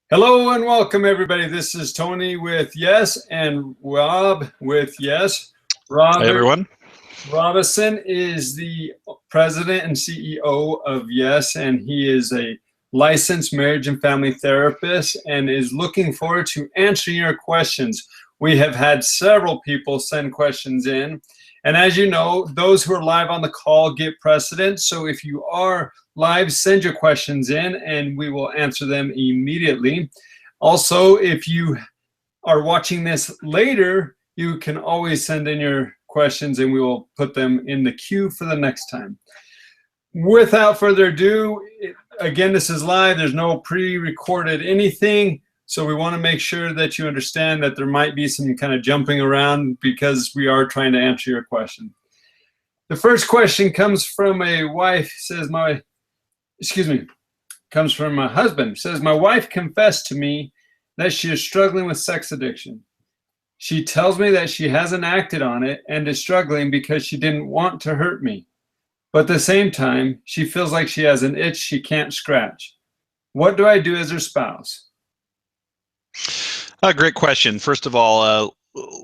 Hello and welcome, everybody. This is Tony with Yes and Rob with Yes. Hey Robert everyone. Robison is the president and CEO of Yes, and he is a licensed marriage and family therapist and is looking forward to answering your questions. We have had several people send questions in, and as you know, those who are live on the call get precedence. So if you are live, send your questions in and we will answer them immediately. Also, if you are watching this later, you can always send in your questions and we will put them in the queue for the next time. Without further ado, again, this is live. There's no pre-recorded anything. So we want to make sure that you understand that there might be some kind of jumping around because we are trying to answer your question. The first question comes from a wife, comes from a husband. Says, my wife confessed to me that she is struggling with sex addiction. She tells me that she hasn't acted on it and is struggling because she didn't want to hurt me. But at the same time, she feels like she has an itch she can't scratch. What do I do as her spouse? Great question. First of all,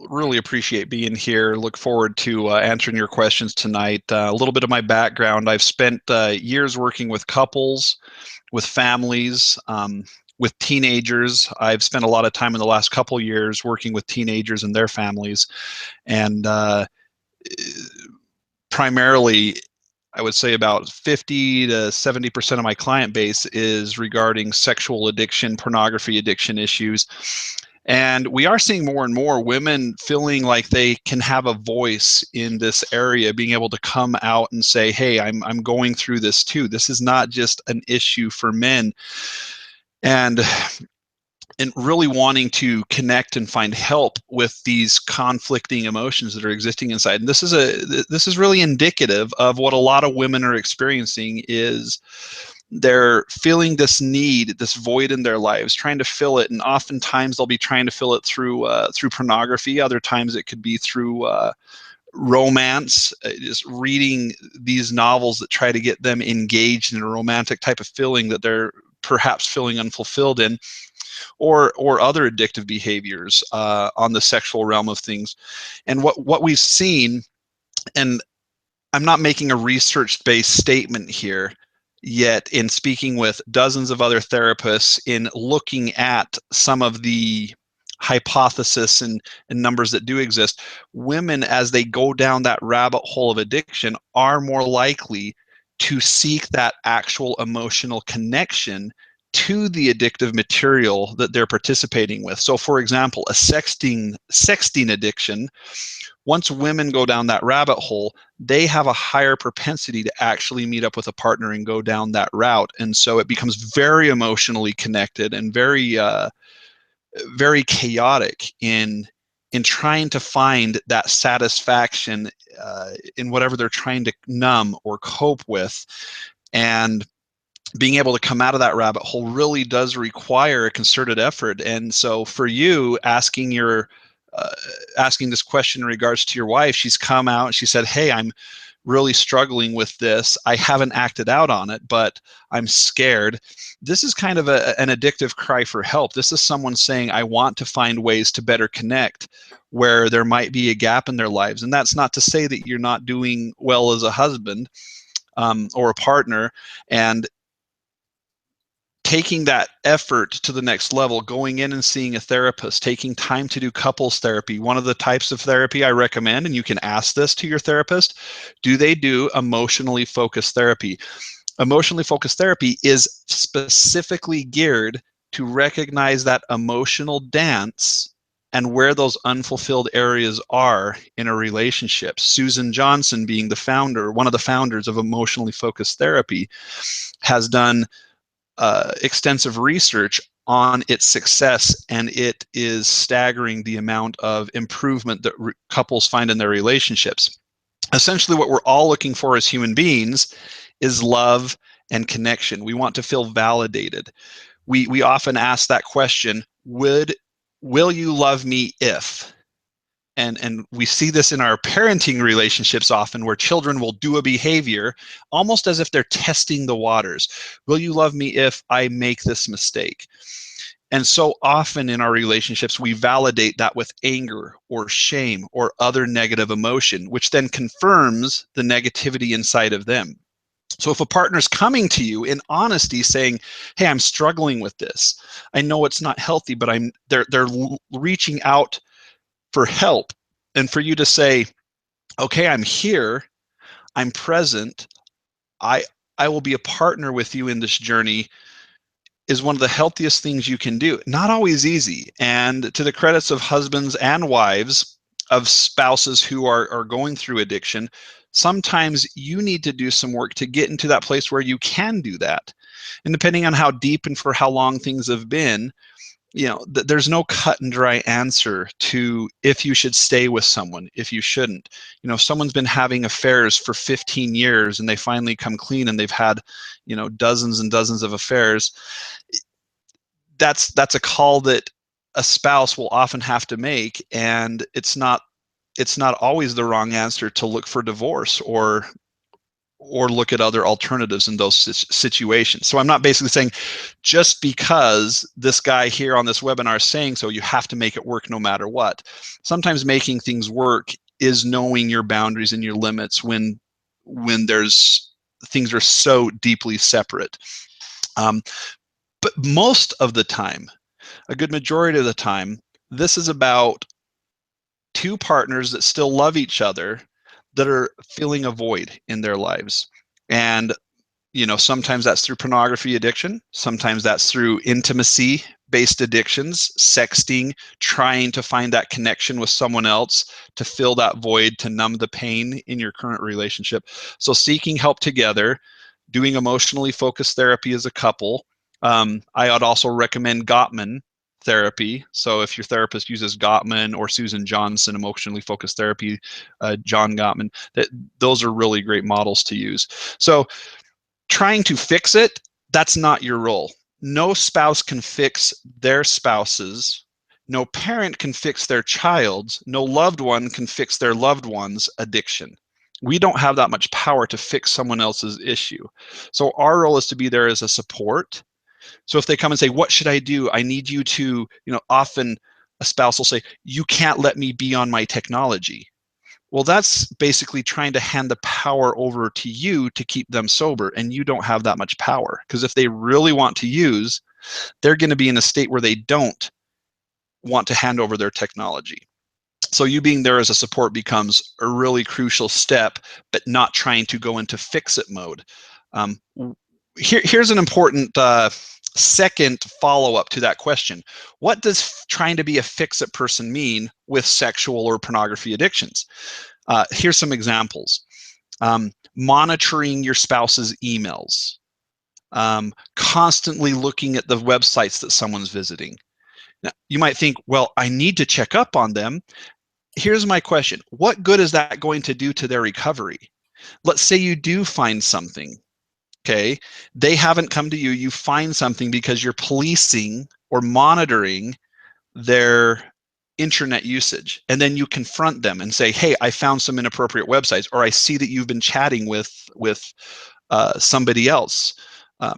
really appreciate being here. Look forward to answering your questions tonight. A little bit of my background. I've spent years working with couples, with families, with teenagers. I've spent a lot of time in the last couple years working with teenagers and their families. And primarily, I would say about 50 to 70% of my client base is regarding sexual addiction, pornography addiction issues. And we are seeing more and more women feeling like they can have a voice in this area, being able to come out and say, hey, I'm going through this too. This is not just an issue for men. And really wanting to connect and find help with these conflicting emotions that are existing inside. And this is really indicative of what a lot of women are experiencing. Is they're feeling this need, this void in their lives, trying to fill it, and oftentimes they'll be trying to fill it through pornography. Other times it could be through romance, just reading these novels that try to get them engaged in a romantic type of feeling that they're perhaps feeling unfulfilled in, or other addictive behaviors on the sexual realm of things. And what we've seen, and I'm not making a research-based statement here, yet in speaking with dozens of other therapists, in looking at some of the hypothesis and numbers that do exist, women, as they go down that rabbit hole of addiction, are more likely to seek that actual emotional connection to the addictive material that they're participating with. So for example, a sexting addiction, once women go down that rabbit hole, they have a higher propensity to actually meet up with a partner and go down that route. And so it becomes very emotionally connected and very very chaotic in trying to find that satisfaction in whatever they're trying to numb or cope with. And being able to come out of that rabbit hole really does require a concerted effort. And so for you, asking this question in regards to your wife, she's come out and she said, hey, I'm really struggling with this. I haven't acted out on it, but I'm scared. This is kind of an addictive cry for help. This is someone saying, I want to find ways to better connect where there might be a gap in their lives. And that's not to say that you're not doing well as a husband or a partner. And taking that effort to the next level, going in and seeing a therapist, taking time to do couples therapy. One of the types of therapy I recommend, and you can ask this to your therapist, do they do emotionally focused therapy? Emotionally focused therapy is specifically geared to recognize that emotional dance and where those unfulfilled areas are in a relationship. Susan Johnson, being the founder, one of the founders of emotionally focused therapy, has done extensive research on its success, and it is staggering the amount of improvement that couples find in their relationships. Essentially, what we're all looking for as human beings is love and connection. We want to feel validated. We often ask that question, will you love me if? And we see this in our parenting relationships often, where children will do a behavior almost as if they're testing the waters. Will you love me if I make this mistake? And so often in our relationships, we validate that with anger or shame or other negative emotion, which then confirms the negativity inside of them. So if a partner's coming to you in honesty saying, hey, I'm struggling with this. I know it's not healthy, but they're reaching out for help. And for you to say, okay, I'm here, I'm present, I I will be a partner with you in this journey, is one of the healthiest things you can do. Not always easy. And to the credits of husbands and wives, of spouses who are going through addiction, sometimes you need to do some work to get into that place where you can do that. And depending on how deep and for how long things have been, there's no cut and dry answer to if you should stay with someone, if you shouldn't. If someone's been having affairs for 15 years and they finally come clean and they've had, dozens and dozens of affairs, that's a call that a spouse will often have to make, and it's not always the wrong answer to look for divorce or look at other alternatives in those situations. So I'm not basically saying just because this guy here on this webinar is saying so, you have to make it work no matter what. Sometimes making things work is knowing your boundaries and your limits when there's things are so deeply separate. But most of the time, a good majority of the time, this is about two partners that still love each other that are feeling a void in their lives. And sometimes that's through pornography addiction, sometimes that's through intimacy based addictions, sexting, trying to find that connection with someone else to fill that void, to numb the pain in your current relationship. So seeking help together, doing emotionally focused therapy as a couple. I would also recommend Gottman therapy. So if your therapist uses Gottman or Susan Johnson, emotionally focused therapy, John Gottman, those are really great models to use. So trying to fix it, that's not your role. No spouse can fix their spouse's. No parent can fix their child's. No loved one can fix their loved one's addiction. We don't have that much power to fix someone else's issue. So our role is to be there as a support. So if they come and say, what should I do? I need you to, often a spouse will say, you can't let me be on my technology. Well, that's basically trying to hand the power over to you to keep them sober, and you don't have that much power. Because if they really want to use, they're going to be in a state where they don't want to hand over their technology. So you being there as a support becomes a really crucial step, but not trying to go into fix-it mode. Here's an important second follow-up to that question. What does trying to be a fix-it person mean with sexual or pornography addictions? Here's some examples. Monitoring your spouse's emails. Constantly looking at the websites that someone's visiting. Now, you might think, well, I need to check up on them. Here's my question. What good is that going to do to their recovery? Let's say you do find something. Okay, they haven't come to you, you find something because you're policing or monitoring their internet usage, and then you confront them and say, hey, I found some inappropriate websites, or I see that you've been chatting with somebody else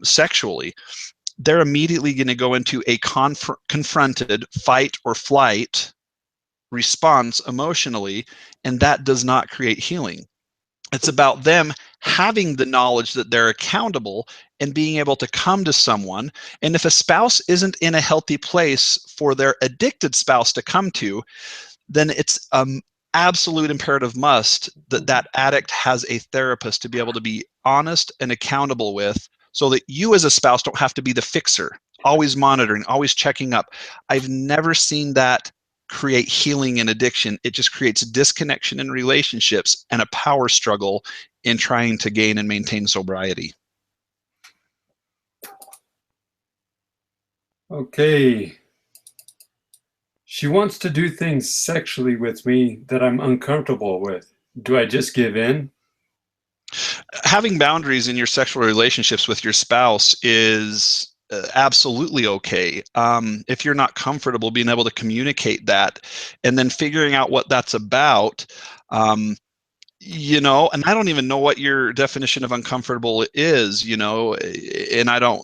sexually. They're immediately going to go into a confronted fight or flight response emotionally, and that does not create healing. It's about them having the knowledge that they're accountable and being able to come to someone. And if a spouse isn't in a healthy place for their addicted spouse to come to, then it's absolute imperative must that that addict has a therapist to be able to be honest and accountable with, so that you as a spouse don't have to be the fixer, always monitoring, always checking up. I've never seen that create healing in addiction. It just creates disconnection in relationships and a power struggle in trying to gain and maintain sobriety. Okay. She wants to do things sexually with me that I'm uncomfortable with. Do I just give in? Having boundaries in your sexual relationships with your spouse is absolutely okay. If you're not comfortable being able to communicate that and then figuring out what that's about, and I don't even know what your definition of uncomfortable is, and I don't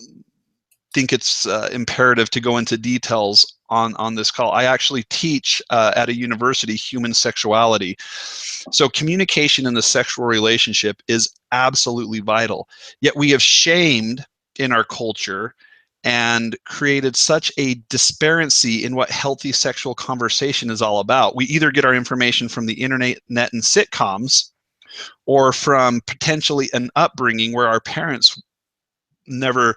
think it's imperative to go into details on this call. I actually teach at a university human sexuality. So communication in the sexual relationship is absolutely vital. Yet we have shamed in our culture and created such a disparity in what healthy sexual conversation is all about. We either get our information from the internet and sitcoms, or from potentially an upbringing where our parents never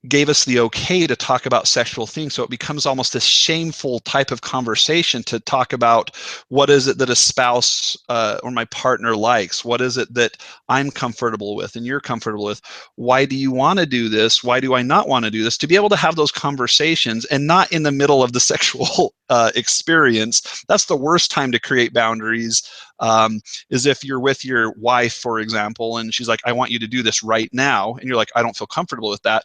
gave us the okay to talk about sexual things. So it becomes almost a shameful type of conversation to talk about what is it that a spouse or my partner likes? What is it that I'm comfortable with and you're comfortable with? Why do you want to do this? Why do I not want to do this? To be able to have those conversations and not in the middle of the sexual experience. That's the worst time to create boundaries. Is if you're with your wife, for example, and she's like, I want you to do this right now. And you're like, I don't feel comfortable with that.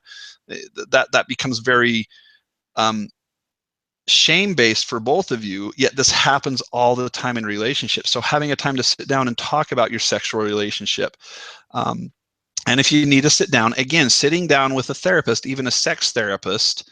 That becomes very shame-based for both of you, yet this happens all the time in relationships. So having a time to sit down and talk about your sexual relationship. And if you need to sit down, again, sitting down with a therapist, even a sex therapist,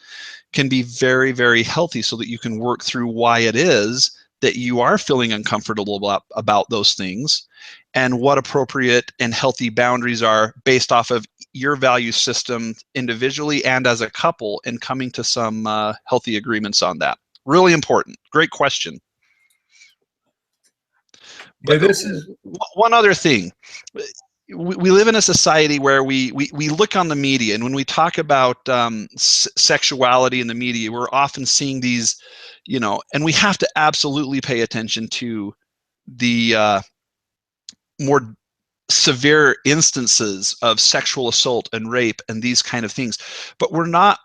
can be very, very healthy so that you can work through why it is that you are feeling uncomfortable about those things and what appropriate and healthy boundaries are based off of your value system individually and as a couple, and coming to some healthy agreements on that. Really important. Great question. Yeah, But this is one other thing. We live in a society where we look on the media, and when we talk about sexuality in the media, we're often seeing these, and we have to absolutely pay attention to the more severe instances of sexual assault and rape and these kind of things. But we're not,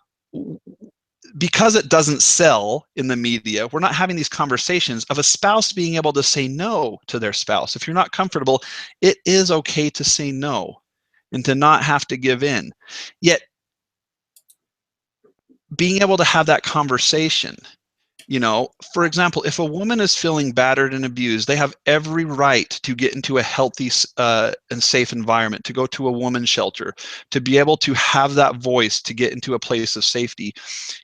because it doesn't sell in the media, we're not having these conversations of a spouse being able to say no to their spouse. If you're not comfortable, it is okay to say no and to not have to give in. Yet being able to have that conversation, for example, if a woman is feeling battered and abused, they have every right to get into a healthy and safe environment, to go to a woman's shelter, to be able to have that voice, to get into a place of safety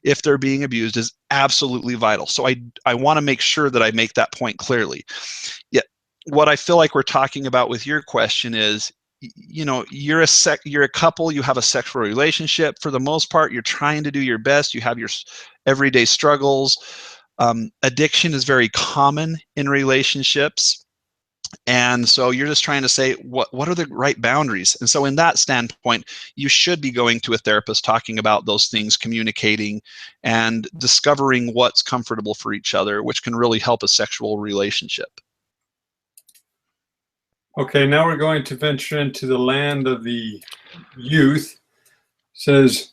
if they're being abused is absolutely vital. So I want to make sure that I make that point clearly. Yet what I feel like we're talking about with your question is, you're a couple, you have a sexual relationship. For the most part, you're trying to do your best. You have your everyday struggles. Addiction is very common in relationships. And so you're just trying to say, what are the right boundaries? And so in that standpoint, you should be going to a therapist, talking about those things, communicating, and discovering what's comfortable for each other, which can really help a sexual relationship. okay. Now we're going to venture into the land of the youth. It says,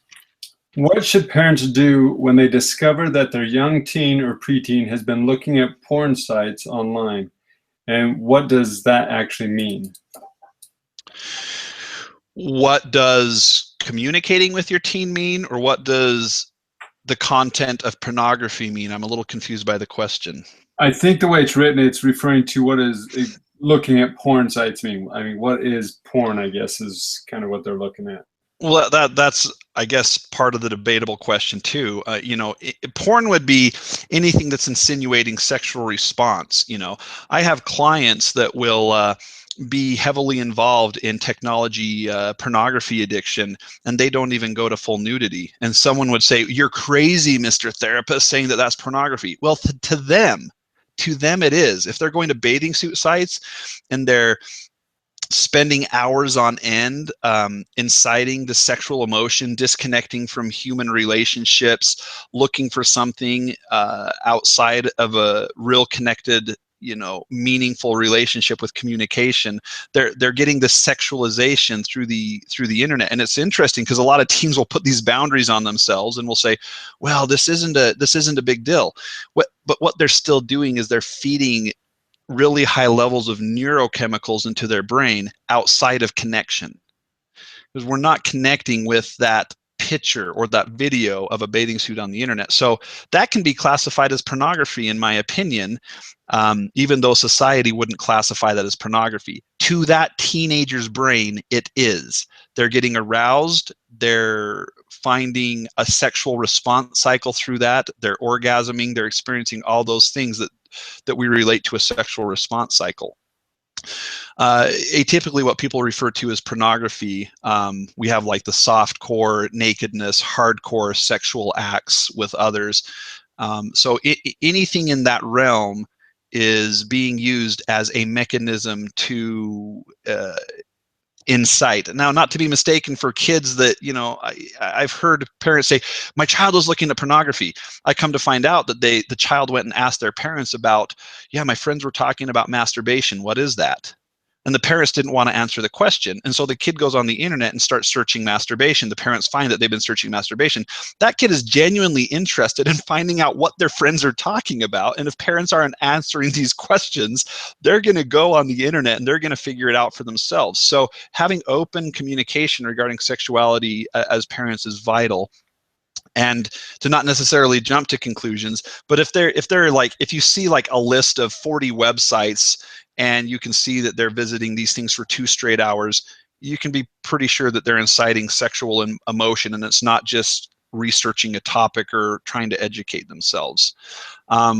what should parents do when they discover that their young teen or preteen has been looking at porn sites online? And what does that actually mean? What does communicating with your teen mean, or what does the content of pornography mean? I'm a little confused by the question. I think the way it's written, it's referring to what is looking at porn sites mean. I mean, what is porn, I guess, is kind of what they're looking at. Well, that's I guess part of the debatable question too. Porn would be anything that's insinuating sexual response. I have clients that will be heavily involved in technology pornography addiction, and they don't even go to full nudity. And someone would say, "You're crazy, Mr. Therapist, saying that that's pornography." Well, to them it is. If they're going to bathing suit sites and they're spending hours on end inciting the sexual emotion, disconnecting from human relationships, looking for something outside of a real connected, meaningful relationship with communication, they're getting the sexualization through the internet. And it's interesting because a lot of teens will put these boundaries on themselves and will say, well, this isn't a big deal. But what they're still doing is they're feeding really high levels of neurochemicals into their brain outside of connection, because we're not connecting with that picture or that video of a bathing suit on the internet. So that can be classified as pornography, in my opinion, even though society wouldn't classify that as pornography. To that teenager's brain, it is. They're getting aroused. They're finding a sexual response cycle through that. They're orgasming. They're experiencing all those things that we relate to a sexual response cycle. Atypically, what people refer to as pornography, we have like the soft core nakedness, hardcore sexual acts with others. So anything in that realm is being used as a mechanism to incite. Now, not to be mistaken for kids that, you know, I've heard parents say, my child was looking at pornography. I come to find out that the child went and asked their parents about, yeah, my friends were talking about masturbation. What is that? And the parents didn't want to answer the question. And so the kid goes on the internet and starts searching masturbation. The parents find that they've been searching masturbation. That kid is genuinely interested in finding out what their friends are talking about. And if parents aren't answering these questions, they're going to go on the internet and they're going to figure it out for themselves. So having open communication regarding sexuality as parents is vital. And to not necessarily jump to conclusions, but if you see like a list of 40 websites and you can see that they're visiting these things for 2 straight hours, you can be pretty sure that they're inciting sexual emotion, and it's not just researching a topic or trying to educate themselves.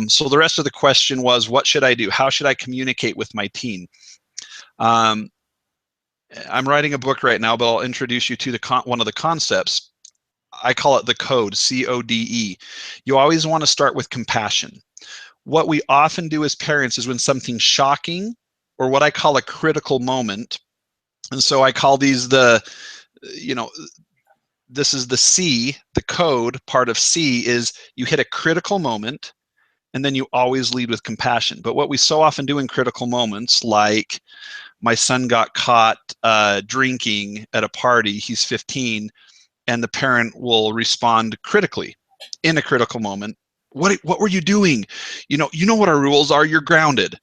So the rest of the question was, what should I do? How should I communicate with my teen? I'm writing a book right now, but I'll introduce you to one of the concepts. I call it the code, C-O-D-E. You always want to start with compassion. What we often do as parents is when something's shocking, or what I call a critical moment, and so I call these this is the C, the code part of C is you hit a critical moment, and then you always lead with compassion. But what we so often do in critical moments, like my son got caught drinking at a party, he's 15, and the parent will respond critically in a critical moment. What were you doing? You know what our rules are. You're grounded.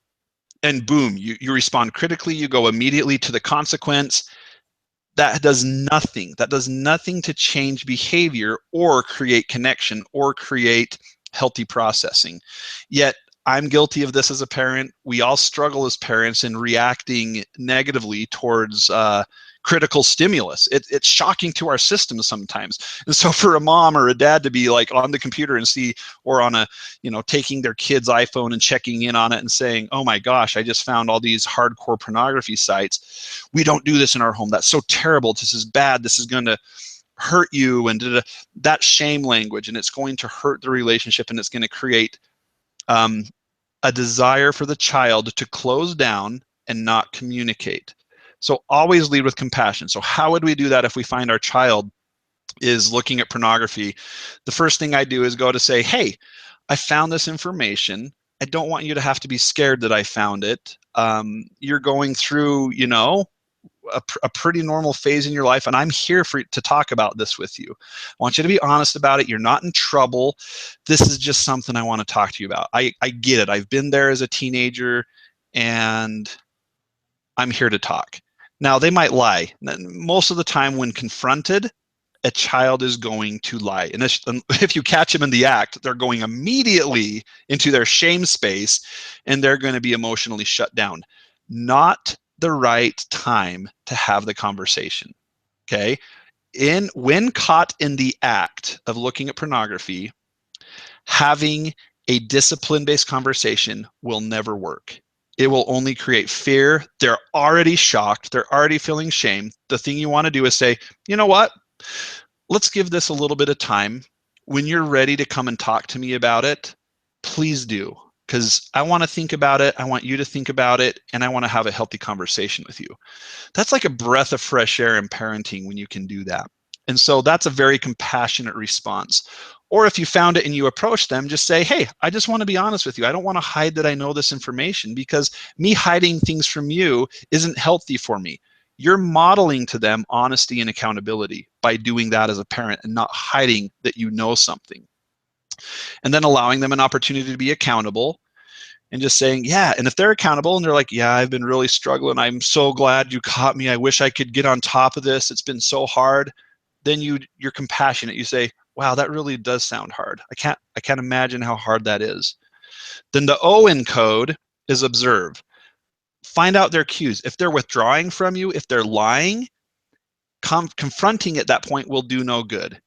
And boom, you respond critically. You go immediately to the consequence. That does nothing. That does nothing to change behavior or create connection or create healthy processing. Yet I'm guilty of this as a parent. We all struggle as parents in reacting negatively towards critical stimulus. It's shocking to our system sometimes. And so for a mom or a dad to be like on the computer and see, or on taking their kid's iPhone and checking in on it and saying, oh my gosh, I just found all these hardcore pornography sites. We don't do this in our home. That's so terrible. This is bad. This is going to hurt you. And that shame language, and it's going to hurt the relationship, and it's going to create a desire for the child to close down and not communicate. So always lead with compassion. So how would we do that if we find our child is looking at pornography? The first thing I do is go to say, hey, I found this information. I don't want you to have to be scared that I found it. You're going through, a pretty normal phase in your life, and I'm here to talk about this with you. I want you to be honest about it. You're not in trouble. This is just something I want to talk to you about. I get it. I've been there as a teenager, and I'm here to talk. Now, they might lie. Most of the time when confronted, a child is going to lie. And if you catch them in the act, they're going immediately into their shame space, and they're going to be emotionally shut down. Not the right time to have the conversation, okay? When caught in the act of looking at pornography, having a discipline-based conversation will never work. It will only create fear. They're already shocked. They're already feeling shame. The thing you want to do is say, you know what? Let's give this a little bit of time. When you're ready to come and talk to me about it, please do. Because I want to think about it. I want you to think about it. And I want to have a healthy conversation with you. That's like a breath of fresh air in parenting when you can do that. And so that's a very compassionate response. Or if you found it and you approach them, just say, hey, I just want to be honest with you. I don't want to hide that I know this information, because me hiding things from you isn't healthy for me. You're modeling to them honesty and accountability by doing that as a parent and not hiding that you know something. And then allowing them an opportunity to be accountable and just saying, yeah. And if they're accountable and they're like, yeah, I've been really struggling. I'm so glad you caught me. I wish I could get on top of this. It's been so hard. then you're compassionate. You say, wow, that really does sound hard. I can't imagine how hard that is. Then the O in code is observe. Find out their cues. If they're withdrawing from you, if they're lying, confronting at that point will do no good.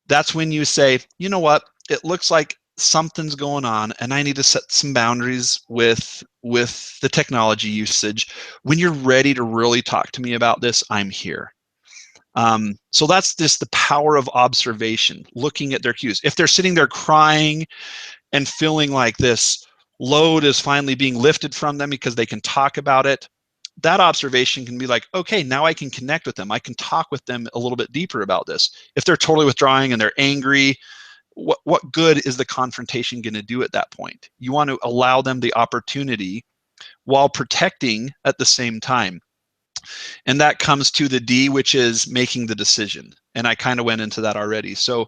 That's when you say, you know what, it looks like something's going on and I need to set some boundaries with the technology usage. When you're ready to really talk to me about this, I'm here. So that's just the power of observation, looking at their cues. If they're sitting there crying and feeling like this load is finally being lifted from them because they can talk about it, that observation can be like, okay, now I can connect with them. I can talk with them a little bit deeper about this. If they're totally withdrawing and they're angry, what good is the confrontation going to do at that point? You want to allow them the opportunity while protecting at the same time. And that comes to the D, which is making the decision. And I kind of went into that already. So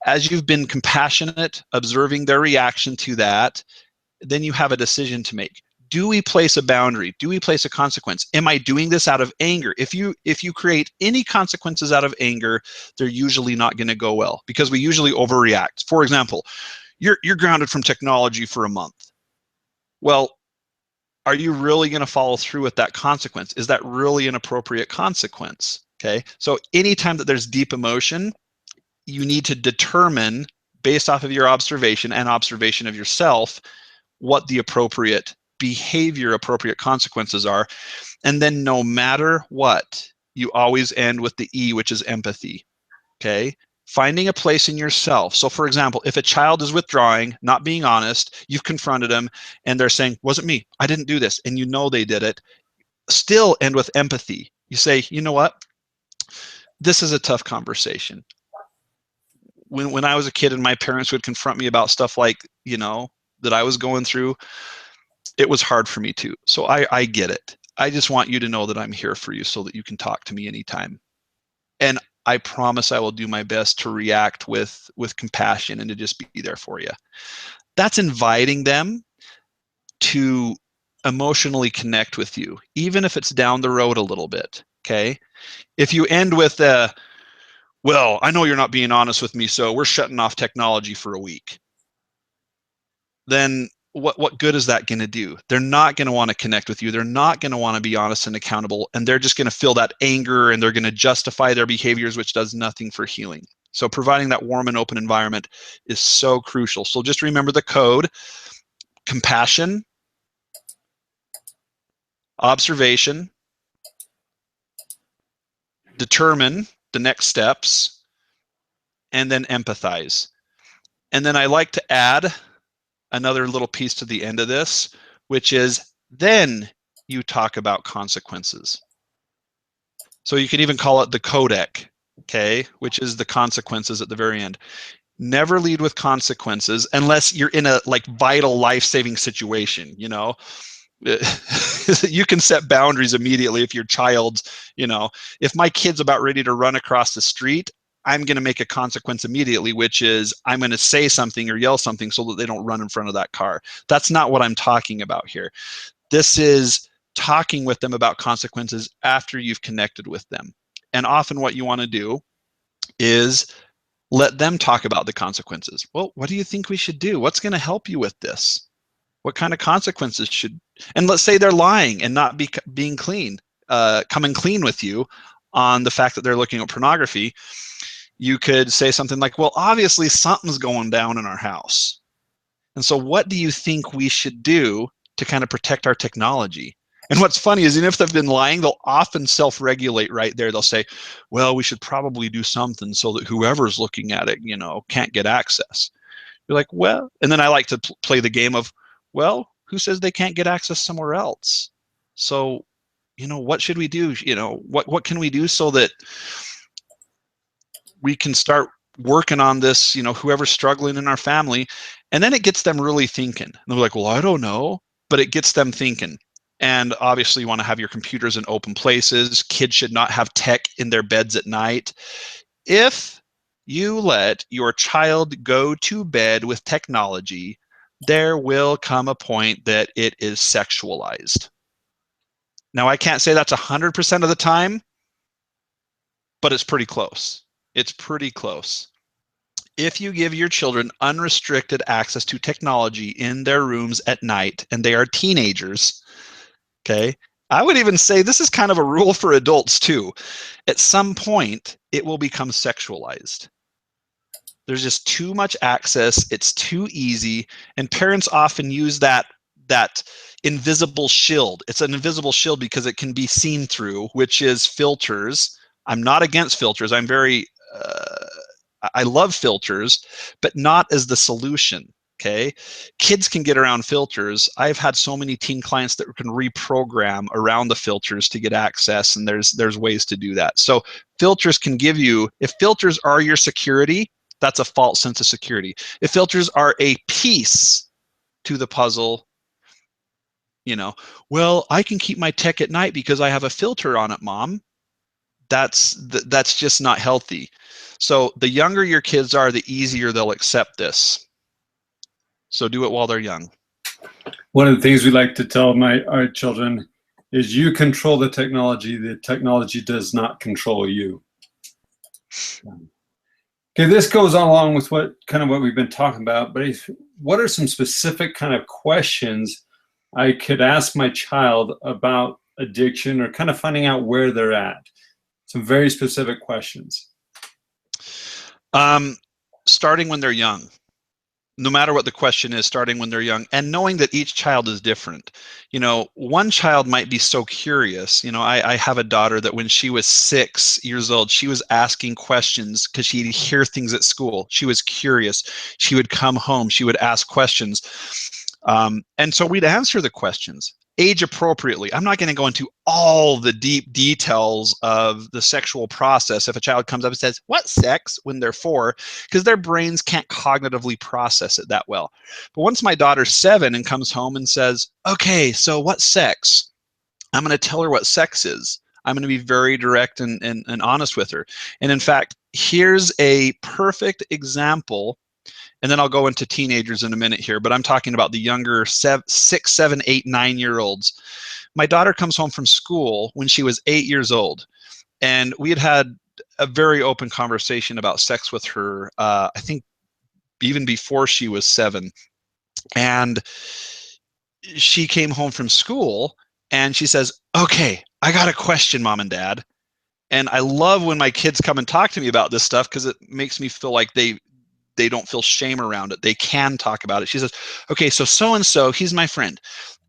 as you've been compassionate, observing their reaction to that, then you have a decision to make. Do we place a boundary? Do we place a consequence? Am I doing this out of anger? If you create any consequences out of anger, they're usually not going to go well because we usually overreact. For example, you're grounded from technology for a month. Well, are you really going to follow through with that consequence? Is that really an appropriate consequence? Okay, so anytime that there's deep emotion, you need to determine based off of your observation and observation of yourself what the appropriate behavior, appropriate consequences are. And then no matter what, you always end with the E, which is empathy. Okay, finding a place in yourself. So for example, if a child is withdrawing, not being honest, you've confronted them and they're saying, wasn't me, I didn't do this, and you know they did it, still end with empathy. You say, you know what, this is a tough conversation. When I was a kid and my parents would confront me about stuff like, you know, that I was going through, it was hard for me too. So I get it. I just want you to know that I'm here for you so that you can talk to me anytime. And I promise I will do my best to react with compassion and to just be there for you. That's inviting them to emotionally connect with you, even if it's down the road a little bit, okay? If you end with, well, I know you're not being honest with me, so we're shutting off technology for a week, then what good is that going to do? They're not going to want to connect with you. They're not going to want to be honest and accountable, and they're just going to feel that anger and they're going to justify their behaviors, which does nothing for healing. So providing that warm and open environment is so crucial. So just remember the code: compassion, observation, determine the next steps, and then empathize. And then I like to add another little piece to the end of this, which is then you talk about consequences. So you can even call it the codec, okay, which is the consequences at the very end. Never lead with consequences unless you're in a like vital life-saving situation, you know. You can set boundaries immediately if your child's, you know, if my kid's about ready to run across the street, I'm going to make a consequence immediately, which is I'm going to say something or yell something so that they don't run in front of that car. That's not what I'm talking about here. This is talking with them about consequences after you've connected with them. And often what you want to do is let them talk about the consequences. Well, what do you think we should do? What's going to help you with this? What kind of consequences should, and let's say they're lying and not being clean, coming clean with you on the fact that they're looking at pornography. You could say something like, well, obviously something's going down in our house. And so what do you think we should do to kind of protect our technology? And what's funny is even if they've been lying, they'll often self-regulate right there. They'll say, well, we should probably do something so that whoever's looking at it, you know, can't get access. You're like, well, and then I like to play the game of, well, who says they can't get access somewhere else? So, you know, what should we do? You know, what can we do so that we can start working on this, you know, whoever's struggling in our family? And then it gets them really thinking. And they're like, well, I don't know, but it gets them thinking. And obviously you want to have your computers in open places. Kids should not have tech in their beds at night. If you let your child go to bed with technology, there will come a point that it is sexualized. Now, I can't say that's 100% of the time, but it's pretty close. It's pretty close. If you give your children unrestricted access to technology in their rooms at night, and they are teenagers, okay, I would even say this is kind of a rule for adults too. At some point, it will become sexualized. There's just too much access. It's too easy, and parents often use that invisible shield. It's an invisible shield because it can be seen through, which is filters. I'm not against filters. I'm very I love filters, but not as the solution. Okay, kids can get around filters. I've had so many teen clients that can reprogram around the filters to get access, and there's ways to do that. So filters can give you, if filters are your security, that's a false sense of security. If filters are a piece to the puzzle, you know, well, I can keep my tech at night because I have a filter on it, Mom. That's just not healthy. So the younger your kids are, the easier they'll accept this. So do it while they're young. One of the things we like to tell our children is you control the technology does not control you. Okay, this goes along with what we've been talking about, but what are some specific kind of questions I could ask my child about addiction, or kind of finding out where they're at? Some very specific questions. Starting when they're young. No matter what the question is, starting when they're young, and knowing that each child is different. You know, one child might be so curious. You know, I have a daughter that when she was 6 years old, she was asking questions because she'd hear things at school. She was curious. She would come home. She would ask questions. And so we'd answer the questions age appropriately. I'm not going to go into all the deep details of the sexual process if a child comes up and says, "What's sex?" when they're 4, because their brains can't cognitively process it that well. But once my daughter's 7 and comes home and says, "Okay, so what's sex?" I'm going to tell her what sex is. I'm going to be very direct and honest with her. And in fact, here's a perfect example. And then I'll go into teenagers in a minute here, but I'm talking about the younger 6, 7, 8, 9-year-olds. My daughter comes home from school when she was 8 years old, and we had a very open conversation about sex with her, I think even before she was 7. And she came home from school and she says, "Okay, I got a question, Mom and Dad." And I love when my kids come and talk to me about this stuff because it makes me feel like they don't feel shame around it. They can talk about it. She says, "Okay, so-and-so, he's my friend,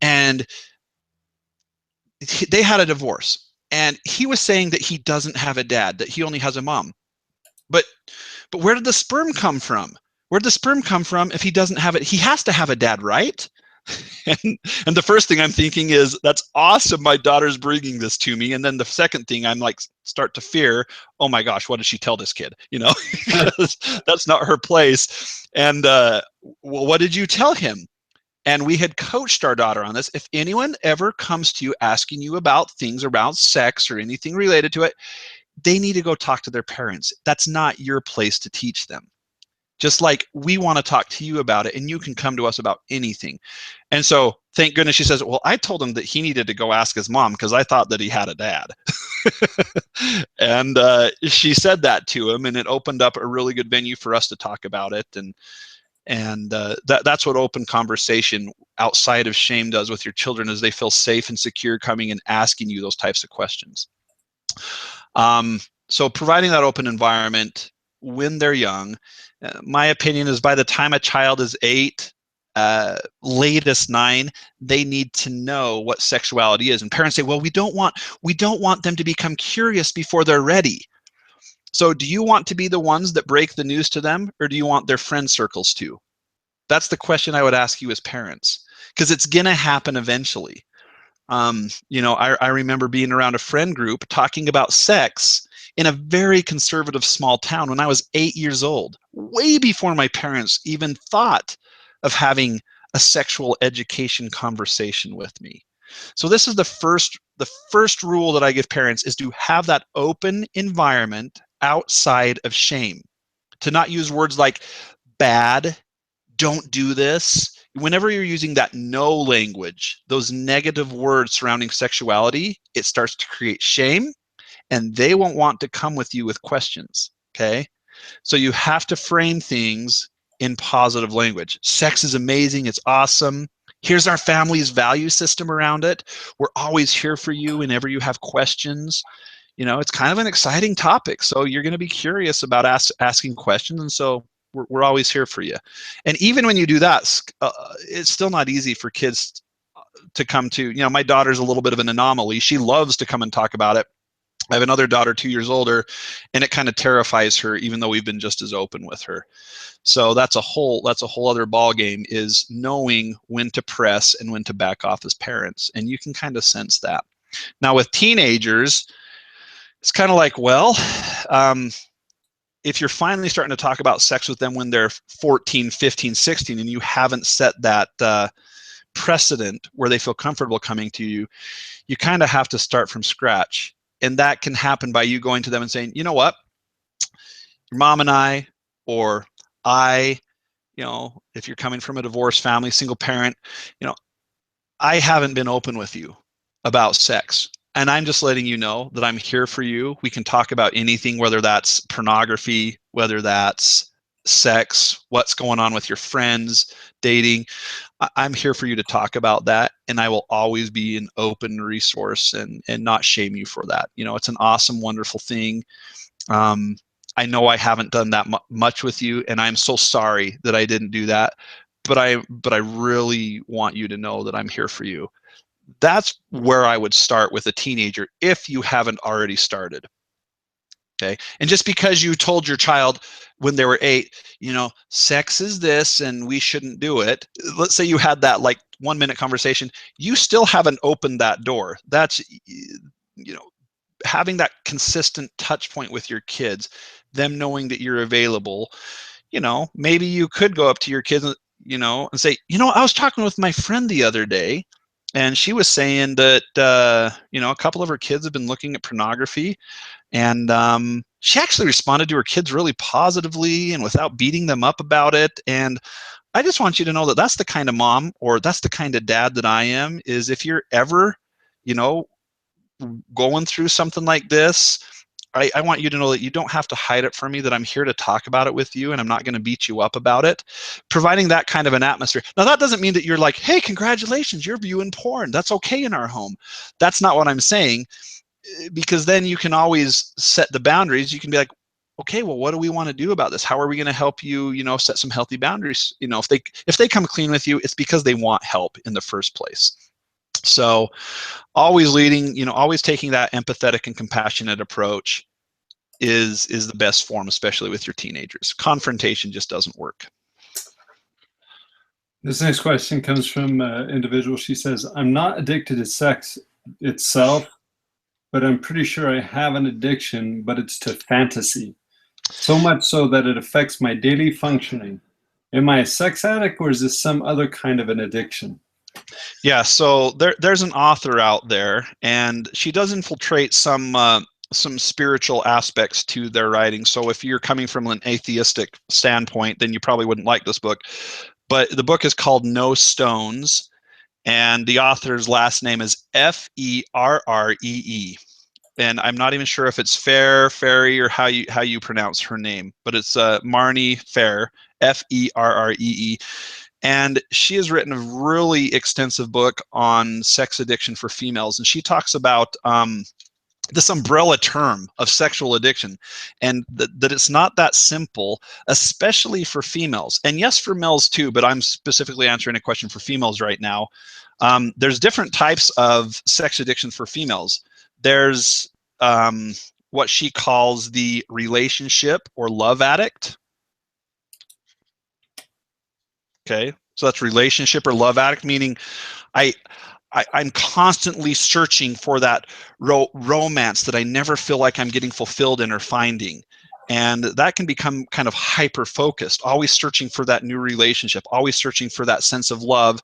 and they had a divorce, and he was saying that he doesn't have a dad, that he only has a mom. But where did the sperm come from? Where did the sperm come from if he doesn't have it? He has to have a dad, right?" And the first thing I'm thinking is, that's awesome, my daughter's bringing this to me. And then the second thing, I'm like, start to fear, oh my gosh, what did she tell this kid? You know, that's not her place. And well, what did you tell him? And we had coached our daughter on this. If anyone ever comes to you asking you about things around sex or anything related to it, they need to go talk to their parents. That's not your place to teach them. Just like we want to talk to you about it, and you can come to us about anything. And so thank goodness she says, "Well, I told him that he needed to go ask his mom because I thought that he had a dad." And she said that to him, and it opened up a really good venue for us to talk about it. And that's what open conversation outside of shame does with your children, is they feel safe and secure coming and asking you those types of questions. So providing that open environment when they're young, my opinion is by the time a child is 8, latest 9, they need to know what sexuality is. And parents say, "Well, we don't want them to become curious before they're ready." So do you want to be the ones that break the news to them, or do you want their friend circles to? That's the question I would ask you as parents, because it's gonna happen eventually. You know, I remember being around a friend group talking about sex in a very conservative small town when I was 8 years old, way before my parents even thought of having a sexual education conversation with me. So this is the first rule that I give parents, is to have that open environment outside of shame. To not use words like bad, don't do this. Whenever you're using that no language, those negative words surrounding sexuality, it starts to create shame, and they won't want to come with you with questions. Okay, so you have to frame things in positive language. Sex is amazing, it's awesome. Here's our family's value system around it. We're always here for you whenever you have questions. You know, it's kind of an exciting topic, so you're going to be curious about asking questions, and so we're always here for you. And even when you do that, it's still not easy for kids to come to. You know, my daughter's a little bit of an anomaly. She loves to come and talk about it. I have another daughter 2 years older, and it kind of terrifies her, even though we've been just as open with her. So that's a whole other ball game, is knowing when to press and when to back off as parents, and you can kind of sense that. Now with teenagers, it's kind of like, well, if you're finally starting to talk about sex with them when they're 14, 15, 16, and you haven't set that precedent where they feel comfortable coming to you, you kind of have to start from scratch. And that can happen by you going to them and saying, you know what, your mom and I, or I, you know, if you're coming from a divorced family, single parent, you know, I haven't been open with you about sex. And I'm just letting you know that I'm here for you. We can talk about anything, whether that's pornography, whether that's sex, what's going on with your friends, dating. I'm here for you to talk about that, and I will always be an open resource and not shame you for that. You know, it's an awesome, wonderful thing. I know I haven't done that much with you, and I'm so sorry that I didn't do that, but I really want you to know that I'm here for you. That's where I would start with a teenager if you haven't already started. Okay. And just because you told your child when they were 8, you know, sex is this and we shouldn't do it. Let's say you had that like 1-minute conversation, you still haven't opened that door. That's, you know, having that consistent touch point with your kids, them knowing that you're available. You know, maybe you could go up to your kids, you know, and say, you know, I was talking with my friend the other day, and she was saying that, you know, a couple of her kids have been looking at pornography, and she actually responded to her kids really positively and without beating them up about it. And I just want you to know that that's the kind of mom, or that's the kind of dad that I am, is if you're ever, you know, going through something like this, I want you to know that you don't have to hide it from me, that I'm here to talk about it with you, and I'm not going to beat you up about it. Providing that kind of an atmosphere. Now, that doesn't mean that you're like, hey, congratulations, you're viewing porn. That's okay in our home. That's not what I'm saying, because then you can always set the boundaries. You can be like, okay, well, what do we want to do about this? How are we going to help you, you know, set some healthy boundaries? You know, if they come clean with you, it's because they want help in the first place. So always leading, you know, always taking that empathetic and compassionate approach is the best form, especially with your teenagers. Confrontation just doesn't work. This next question comes from an individual. She says, I'm not addicted to sex itself, but I'm pretty sure I have an addiction, but it's to fantasy. So much so that it affects my daily functioning. Am I a sex addict, or is this some other kind of an addiction? Yeah, so there's an author out there, and she does infiltrate some spiritual aspects to their writing. So if you're coming from an atheistic standpoint, then you probably wouldn't like this book. But the book is called No Stones, and the author's last name is Ferree. And I'm not even sure if it's Ferry, or how you pronounce her name, but it's Marnie Fair, Ferree. And she has written a really extensive book on sex addiction for females, and she talks about this umbrella term of sexual addiction, and that it's not that simple, especially for females. And yes, for males too, but I'm specifically answering a question for females right now. There's different types of sex addiction for females. There's what she calls the relationship or love addict. Okay, so that's relationship or love addict, meaning I'm constantly searching for that romance that I never feel like I'm getting fulfilled in or finding. And that can become kind of hyper-focused, always searching for that new relationship, always searching for that sense of love,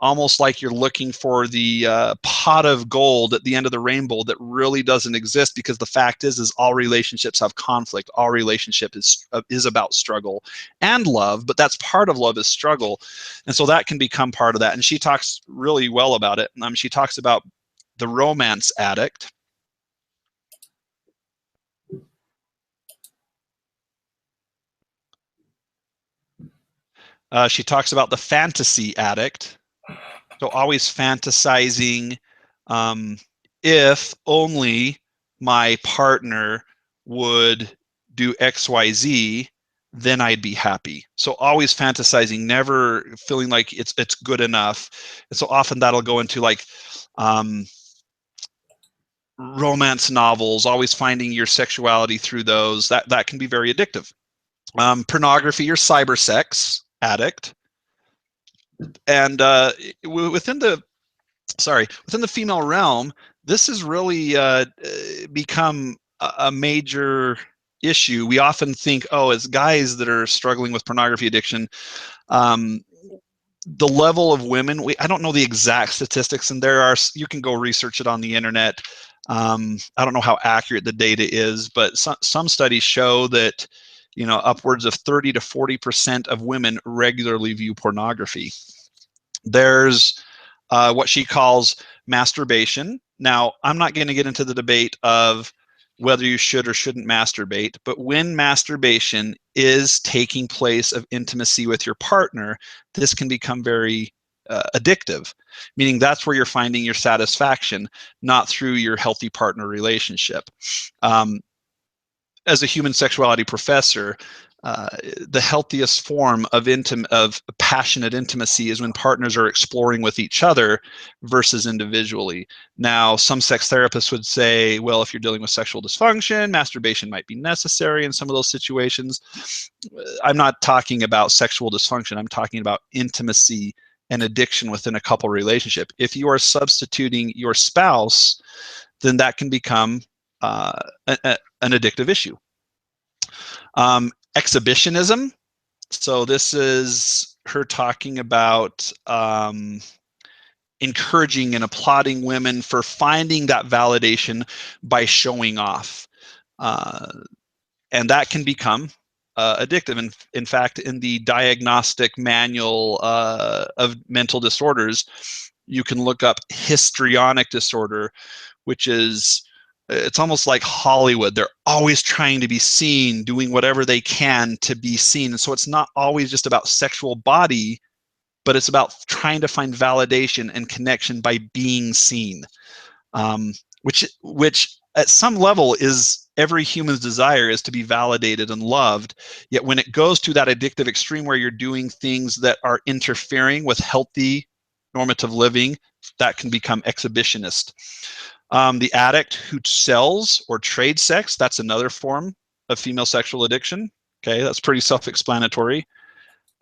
almost like you're looking for the pot of gold at the end of the rainbow that really doesn't exist, because the fact is all relationships have conflict. All relationship is about struggle and love, but that's part of love is struggle. And so that can become part of that. And she talks really well about it. She talks about the romance addict. She talks about the fantasy addict. So always fantasizing, if only my partner would do XYZ, then I'd be happy. So always fantasizing, never feeling like it's good enough. And so often that'll go into like romance novels, always finding your sexuality through those. That can be very addictive. Pornography or cybersex addict. And within the female realm, this has really become a major issue. We often think, oh, as guys that are struggling with pornography addiction, the level of women, I don't know the exact statistics, and you can go research it on the internet. I don't know how accurate the data is, but some studies show that upwards of 30 to 40% of women regularly view pornography. There's what she calls masturbation. Now, I'm not going to get into the debate of whether you should or shouldn't masturbate, but when masturbation is taking place of intimacy with your partner, this can become very addictive, meaning that's where you're finding your satisfaction, not through your healthy partner relationship. As a human sexuality professor, the healthiest form of passionate intimacy is when partners are exploring with each other versus individually. Now, some sex therapists would say, well, if you're dealing with sexual dysfunction, masturbation might be necessary in some of those situations. I'm not talking about sexual dysfunction. I'm talking about intimacy and addiction within a couple relationship. If you are substituting your spouse, then that can become an addictive issue. Exhibitionism. So this is her talking about encouraging and applauding women for finding that validation by showing off. And that can become addictive. In fact, in the diagnostic manual of mental disorders, you can look up histrionic disorder, which is, it's almost like Hollywood. They're always trying to be seen, doing whatever they can to be seen. And so it's not always just about sexual body, but it's about trying to find validation and connection by being seen, which at some level is every human's desire, is to be validated and loved. Yet when it goes to that addictive extreme where you're doing things that are interfering with healthy normative living, that can become exhibitionist. The addict who sells or trades sex, that's another form of female sexual addiction. Okay, that's pretty self-explanatory.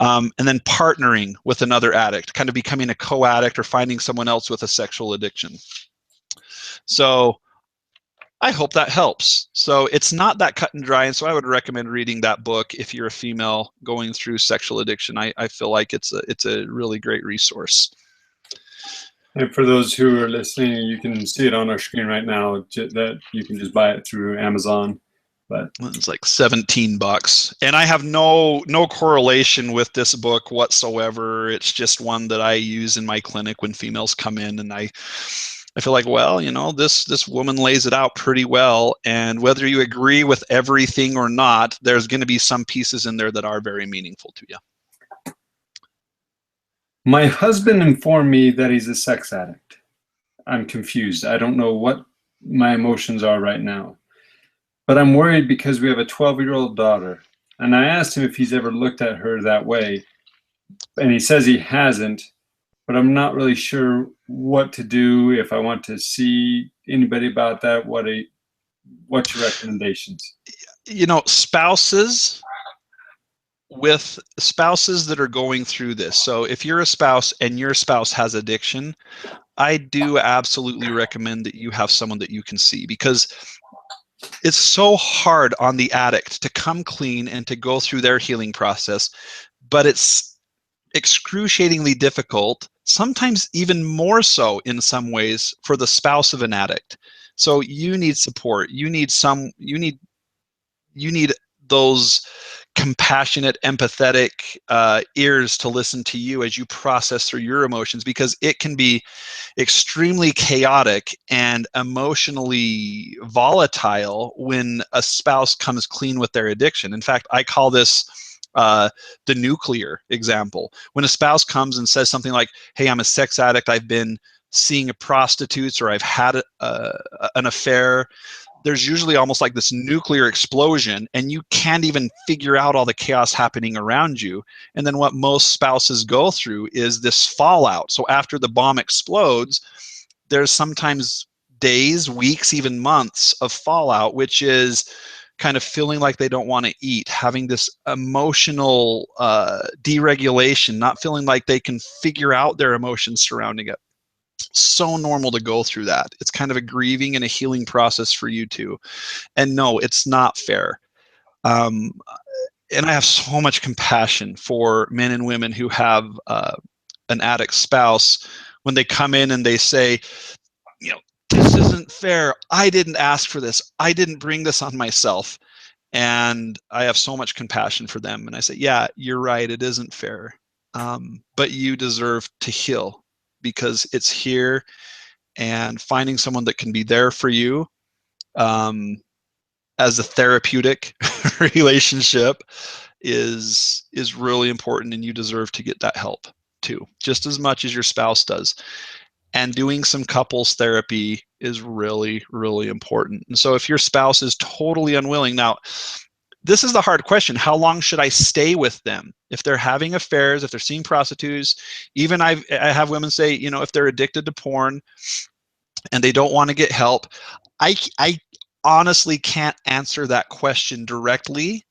And then partnering with another addict, kind of becoming a co-addict or finding someone else with a sexual addiction. So I hope that helps. So it's not that cut and dry, and so I would recommend reading that book if you're a female going through sexual addiction. I feel like it's a really great resource. And for those who are listening, you can see it on our screen right now, that you can just buy it through Amazon. But it's like $17, and I have no correlation with this book whatsoever. It's just one that I use in my clinic when females come in, and I feel like, well, this woman lays it out pretty well, and whether you agree with everything or not, there's going to be some pieces in there that are very meaningful to you. My husband informed me that he's a sex addict. I'm confused. I don't know what my emotions are right now. But I'm worried because we have a 12-year-old daughter. And I asked him if he's ever looked at her that way. And he says he hasn't. But I'm not really sure what to do, if I want to see anybody about that. What's your recommendations? Spouses that are going through this. So if you're a spouse and your spouse has addiction, I do absolutely recommend that you have someone that you can see, because it's so hard on the addict to come clean and to go through their healing process, but it's excruciatingly difficult, sometimes even more so in some ways, for the spouse of an addict. So you need support. You need those compassionate, empathetic ears to listen to you as you process through your emotions, because it can be extremely chaotic and emotionally volatile when a spouse comes clean with their addiction. In fact, I call this the nuclear example. When a spouse comes and says something like, hey, I'm a sex addict, I've been seeing prostitutes, or I've had an affair, there's usually almost like this nuclear explosion, and you can't even figure out all the chaos happening around you. And then what most spouses go through is this fallout. So after the bomb explodes, there's sometimes days, weeks, even months of fallout, which is kind of feeling like they don't want to eat, having this emotional deregulation, not feeling like they can figure out their emotions surrounding it. So normal to go through that. It's kind of a grieving and a healing process for you too. And no, it's not fair. And I have so much compassion for men and women who have an addict spouse when they come in and they say, this isn't fair. I didn't ask for this. I didn't bring this on myself. And I have so much compassion for them. And I say, yeah, you're right. It isn't fair. But you deserve to heal, because it's here, and finding someone that can be there for you as a therapeutic relationship is really important, and you deserve to get that help too, just as much as your spouse does. And doing some couples therapy is really, really important. And so if your spouse is totally unwilling, now, this is the hard question. How long should I stay with them? If they're having affairs, if they're seeing prostitutes, even I have women say, if they're addicted to porn and they don't want to get help, I honestly can't answer that question directly,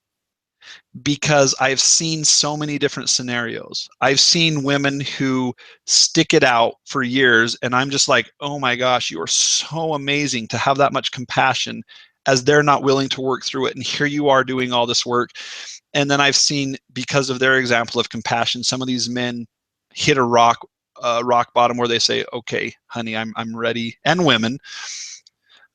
because I've seen so many different scenarios. I've seen women who stick it out for years, and I'm just like, oh my gosh, you are so amazing to have that much compassion, as they're not willing to work through it. And here you are doing all this work. And then I've seen, because of their example of compassion, some of these men hit a rock bottom where they say, okay, honey, I'm ready. And women.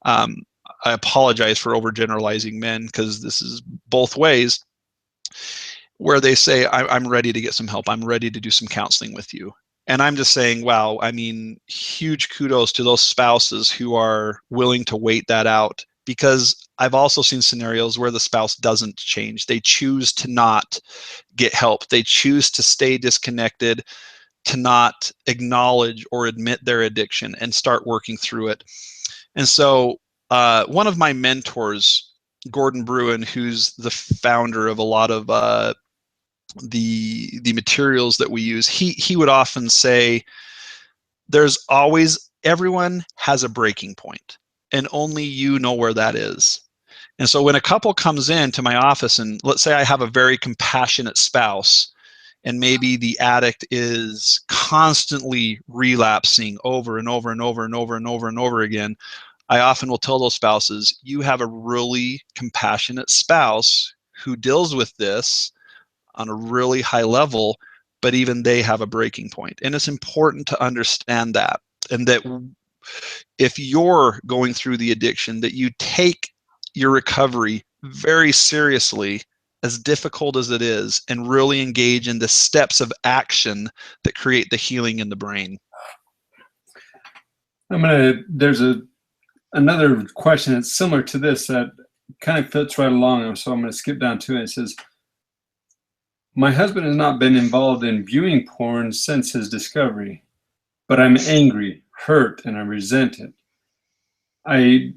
I apologize for overgeneralizing men, because this is both ways, where they say, I'm ready to get some help. I'm ready to do some counseling with you. And I'm just saying, wow, I mean, huge kudos to those spouses who are willing to wait that out, because I've also seen scenarios where the spouse doesn't change. They choose to not get help. They choose to stay disconnected, to not acknowledge or admit their addiction and start working through it. And so one of my mentors, Gordon Bruin, who's the founder of a lot of the materials that we use, he would often say, everyone has a breaking point, and only you know where that is. And so when a couple comes into my office, and let's say I have a very compassionate spouse, and maybe the addict is constantly relapsing over and over and over and over and over and over again, I often will tell those spouses, you have a really compassionate spouse who deals with this on a really high level, but even they have a breaking point. And it's important to understand that, and that if you're going through the addiction, that you take your recovery very seriously, as difficult as it is, and really engage in the steps of action that create the healing in the brain. There's another question that's similar to this that kind of fits right along, so I'm going to skip down to it. It says, my husband has not been involved in viewing porn since his discovery, but I'm angry, hurt, and I resent it. I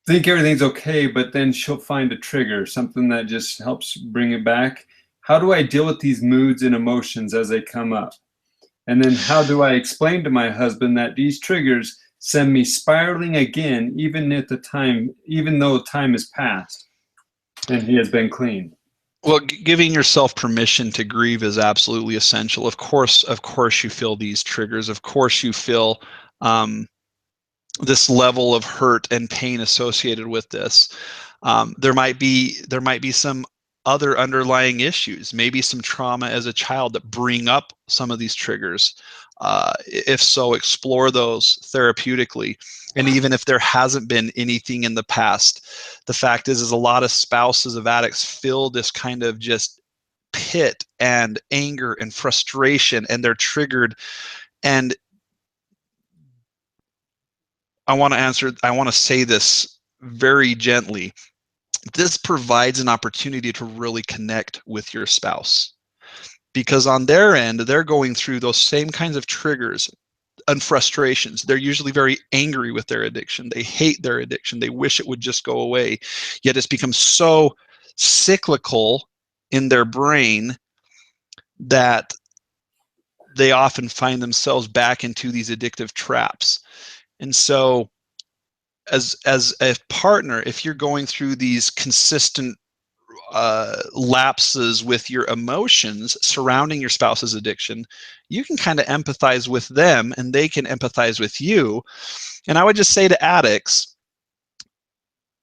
think everything's okay, but then she'll find a trigger, something that just helps bring it back. How do I deal with these moods and emotions as they come up? And then how do I explain to my husband that these triggers send me spiraling again, even though time has passed and he has been clean? Well, giving yourself permission to grieve is absolutely essential. Of course, you feel these triggers. Of course, you feel this level of hurt and pain associated with this. There might be some other underlying issues, maybe some trauma as a child that bring up some of these triggers. If so, explore those therapeutically. And even if there hasn't been anything in the past, the fact is a lot of spouses of addicts feel this kind of just pit and anger and frustration, and they're triggered. And I want to say this very gently. this provides an opportunity to really connect with your spouse, because on their end, they're going through those same kinds of triggers and frustrations. They're usually very angry with their addiction. They hate their addiction. They wish it would just go away. Yet it's become so cyclical in their brain that they often find themselves back into these addictive traps. And so as a partner, if you're going through these consistent lapses with your emotions surrounding your spouse's addiction, you can kind of empathize with them and they can empathize with you. And I would just say to addicts,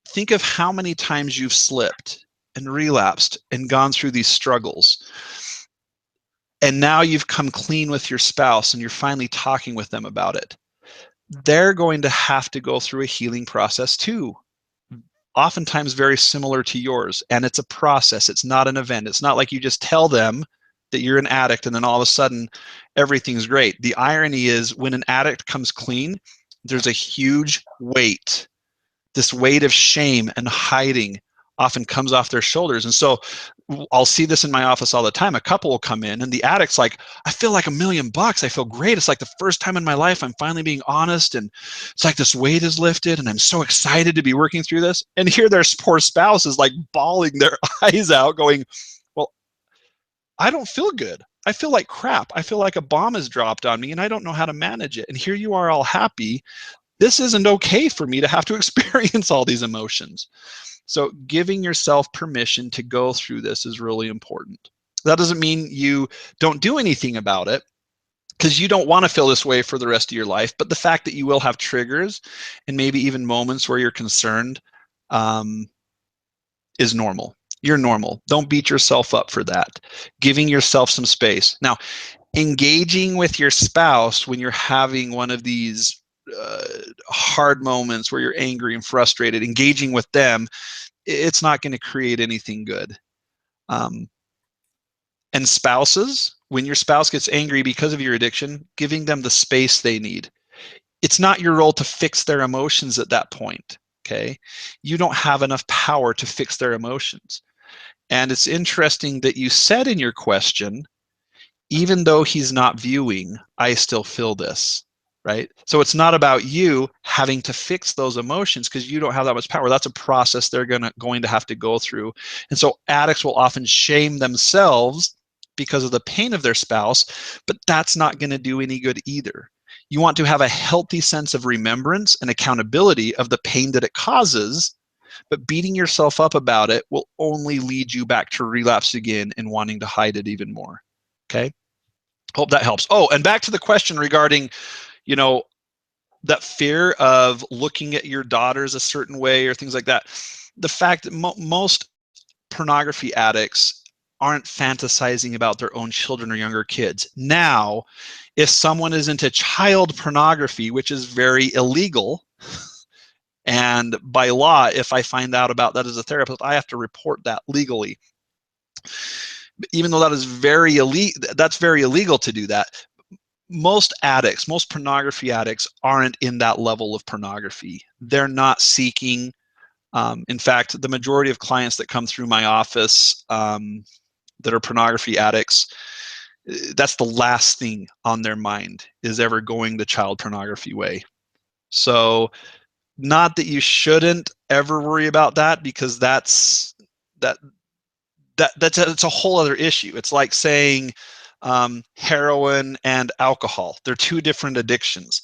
think of how many times you've slipped and relapsed and gone through these struggles. And now you've come clean with your spouse and you're finally talking with them about it. They're going to have to go through a healing process too, oftentimes very similar to yours. And it's a process. It's not an event. It's not like you just tell them that you're an addict and then all of a sudden everything's great. The irony is when an addict comes clean, there's a huge weight. This weight of shame and hiding often comes off their shoulders. And so I'll see this in my office all the time. A couple will come in and the addict's like, I feel like $1,000,000. I feel great. It's like the first time in my life I'm finally being honest, and it's like this weight is lifted and I'm so excited to be working through this. And here their poor spouse is like bawling their eyes out going, well, I don't feel good. I feel like crap. I feel like a bomb is dropped on me and I don't know how to manage it. And here you are all happy. This isn't okay for me to have to experience all these emotions. So giving yourself permission to go through this is really important. That doesn't mean you don't do anything about it, because you don't want to feel this way for the rest of your life. But the fact that you will have triggers and maybe even moments where you're concerned is normal. You're normal. Don't beat yourself up for that. Giving yourself some space. Now, engaging with your spouse when you're having one of these hard moments where you're angry and frustrated, engaging with them, it's not going to create anything good. And spouses, when your spouse gets angry because of your addiction, giving them the space they need. It's not your role to fix their emotions at that point, okay? You don't have enough power to fix their emotions. And it's interesting that you said in your question, even though he's not viewing, I still feel this. Right? So it's not about you having to fix those emotions because you don't have that much power. That's a process they're going to have to go through. And so addicts will often shame themselves because of the pain of their spouse, but that's not going to do any good either. You want to have a healthy sense of remembrance and accountability of the pain that it causes, but beating yourself up about it will only lead you back to relapse again and wanting to hide it even more. Okay? Hope that helps. Oh, and back to the question regarding that fear of looking at your daughters a certain way or things like that. The fact that most pornography addicts aren't fantasizing about their own children or younger kids. Now, if someone is into child pornography, which is very illegal, and by law, if I find out about that as a therapist, I have to report that legally. Even though that is very illegal to do that. Most addicts, most pornography addicts aren't in that level of pornography. They're not seeking. In fact, the majority of clients that come through my office that are pornography addicts, that's the last thing on their mind is ever going the child pornography way. So not that you shouldn't ever worry about that, because that's a whole other issue. It's like saying heroin and alcohol. They're two different addictions.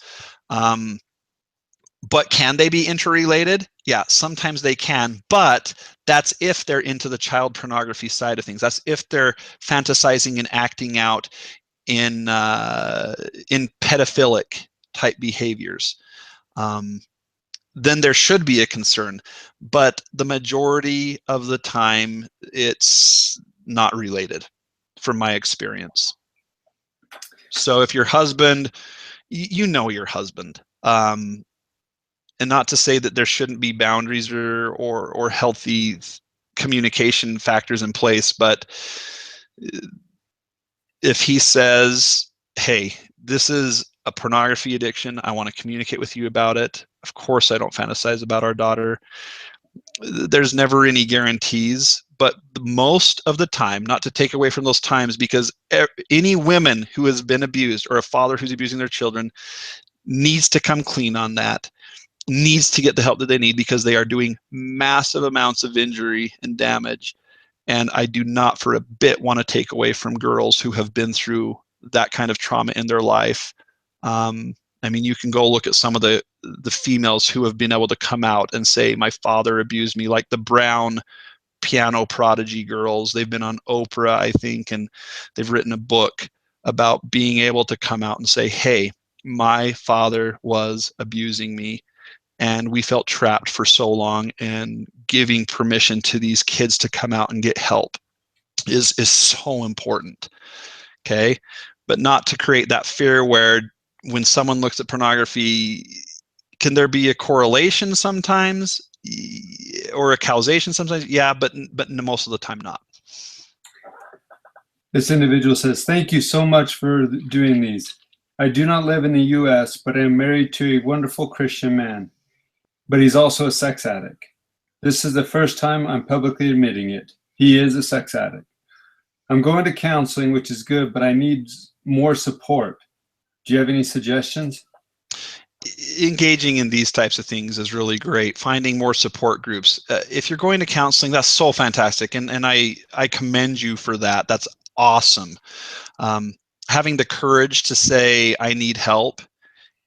But can they be interrelated? Yeah, sometimes they can, but that's if they're into the child pornography side of things. That's if they're fantasizing and acting out in pedophilic type behaviors. Then there should be a concern, but the majority of the time it's not related from my experience. So if your husband, you know your husband, and not to say that there shouldn't be boundaries or healthy communication factors in place, but if he says, hey, this is a pornography addiction, I want to communicate with you about it. Of course, I don't fantasize about our daughter. there's never any guarantees, but most of the time, not to take away from those times, because any women who has been abused or a father who's abusing their children needs to come clean on that, needs to get the help that they need, because they are doing massive amounts of injury and damage. And I do not for a bit want to take away from girls who have been through that kind of trauma in their life. I mean, you can go look at some of the females who have been able to come out and say, my father abused me, like the Brown piano prodigy girls. They've been on Oprah, I think, and they've written a book about being able to come out and say, hey, my father was abusing me, and we felt trapped for so long, and giving permission to these kids to come out and get help is so important. Okay, but not to create that fear where when someone looks at pornography, can there be a correlation sometimes or a causation sometimes? Yeah, but most of the time not. This individual says, thank you so much for doing these. I do not live in the US, but I am married to a wonderful Christian man, but he's also a sex addict. This is the first time I'm publicly admitting it. He is a sex addict. I'm going to counseling, which is good, but I need more support. Do you have any suggestions? Engaging in these types of things is really great. Finding more support groups. If you're going to counseling, that's so fantastic. And I commend you for that. That's awesome. Having the courage to say, I need help,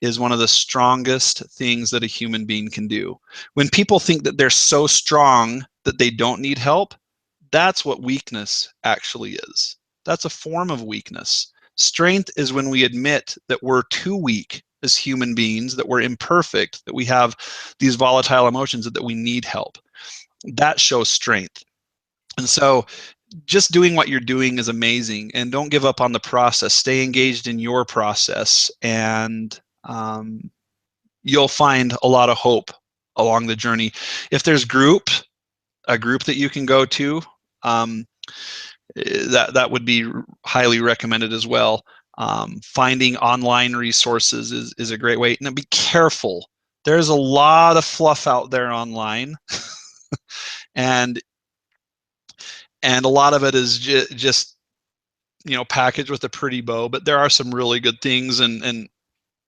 is one of the strongest things that a human being can do. When people think that they're so strong that they don't need help, that's what weakness actually is. That's a form of weakness. Strength is when we admit that we're too weak as human beings, that we're imperfect, that we have these volatile emotions, that we need help. That shows strength. And so just doing what you're doing is amazing, and don't give up on the process. Stay engaged in your process, and you'll find a lot of hope along the journey. If there's a group that you can go to, that would be highly recommended as well. Finding online resources is a great way. Now be careful. There's a lot of fluff out there online, and a lot of it is just packaged with a pretty bow. But there are some really good things, and